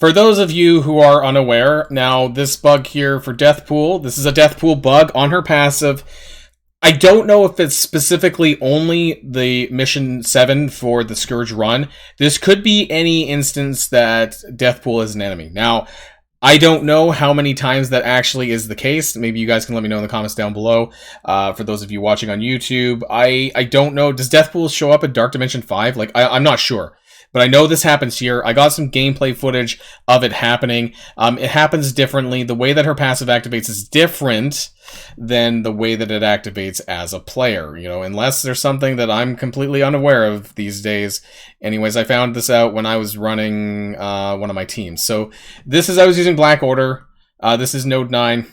For those of you who are unaware, now this bug here for Deathpool, this is a Deathpool bug on her passive. I don't know if it's specifically only the Mission 7 for the Scourge run. This could be any instance that Deathpool is an enemy. Now, I don't know how many times that actually is the case. Maybe you guys can let me know in the comments down below. For those of you watching on YouTube, I don't know. Does Deathpool show up in Dark Dimension 5? Like, I'm not sure. But I know this happens here. I got some gameplay footage of it happening. It happens differently. The way that her passive activates is different than the way that it activates as a player. You know, unless there's something that I'm completely unaware of these days. Anyways, I found this out when I was running one of my teams. So this is, I was using Black Order. This is Node 9.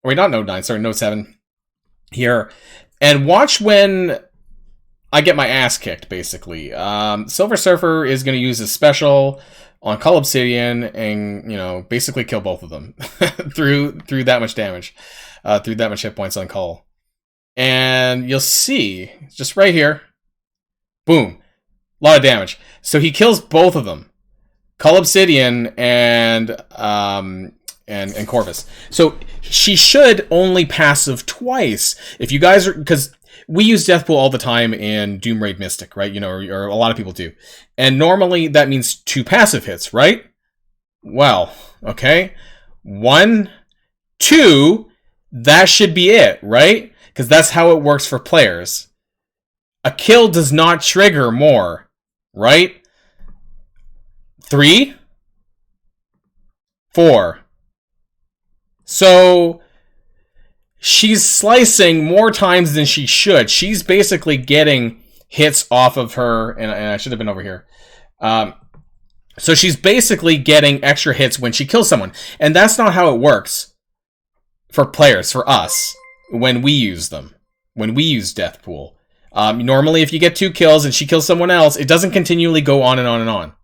Wait, not Node 9, sorry, Node 7 here. And watch when I get my ass kicked, basically. Silver Surfer is going to use a special on Cull Obsidian and, you know, basically kill both of them through that much damage, through that much hit points on Cull. And you'll see, just right here, boom, a lot of damage. So he kills both of them, Cull Obsidian and Corvus. So she should only passive twice. If you guys are, because we use Deathpool all the time in Doom Raid Mystic, right? You know, or a lot of people do. And normally that means 2 passive hits, right? Well, okay. 1, 2, that should be it, right? Because that's how it works for players. A kill does not trigger more, right? 3, 4. So she's slicing more times than she should. She's basically getting hits off of her, and I should have been over here. So she's basically getting extra hits when she kills someone. And that's not how it works for players, for us, when we use them. When we use Deathpool. Normally, if you get 2 kills and she kills someone else, it doesn't continually go on and on and on.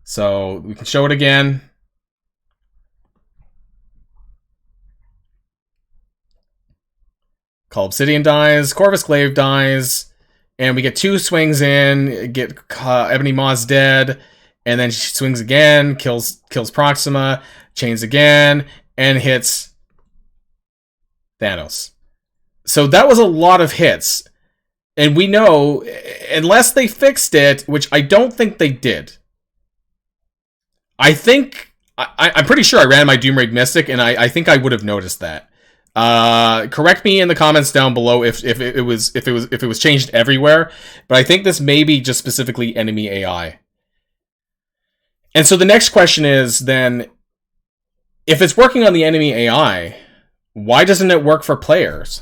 So we can show it again. Cull Obsidian dies, Corvus Glaive dies, and we get 2 swings in, get Ebony Maw's dead, and then she swings again, kills Proxima, chains again, and hits Thanos. So that was a lot of hits. And we know, unless they fixed it, which I don't think they did. I'm pretty sure I ran my Doom Raid Mystic, and I think I would have noticed that. Correct me in the comments down below if it was changed everywhere, but I think this may be just specifically enemy AI. And so the next question is then, if it's working on the enemy AI, why doesn't it work for players?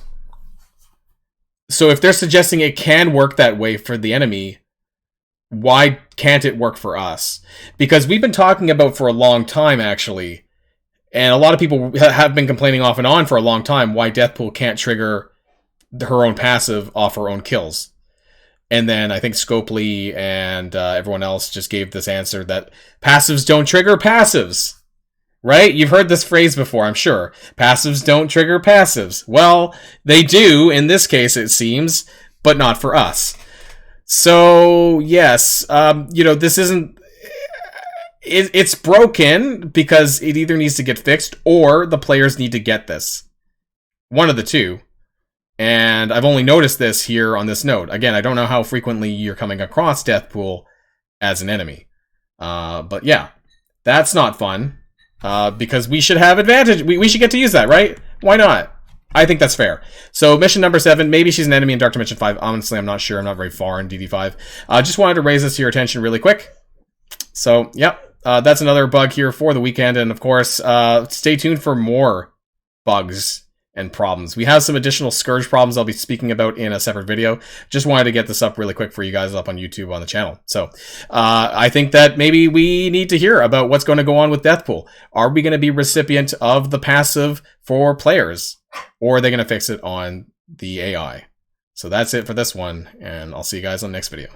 So if they're suggesting it can work that way for the enemy, why can't it work for us? Because we've been talking about for a long time, actually. And a lot of people have been complaining off and on for a long time why Deathpool can't trigger her own passive off her own kills. And then I think Scopely and everyone else just gave this answer that passives don't trigger passives. Right? You've heard this phrase before, I'm sure. Passives don't trigger passives. Well, they do in this case, it seems, but not for us. So, yes, you know, this isn't... It's broken because it either needs to get fixed or the players need to get this. One of the two. And I've only noticed this here on this node. Again, I don't know how frequently you're coming across Deathpool as an enemy. But yeah, that's not fun. Because we should have advantage. We should get to use that, right? Why not? I think that's fair. So mission number 7, maybe she's an enemy in Dark Dimension 5. Honestly, I'm not sure. I'm not very far in DD5. Just wanted to raise this to your attention really quick. So, yep. That's another bug here for the weekend, and of course, stay tuned for more bugs and problems. We have some additional Scourge problems I'll be speaking about in a separate video. Just wanted to get this up really quick for you guys up on YouTube on the channel. So, I think that maybe we need to hear about what's going to go on with Deathpool. Are we going to be recipient of the passive for players, or are they going to fix it on the AI? So that's it for this one, and I'll see you guys on the next video.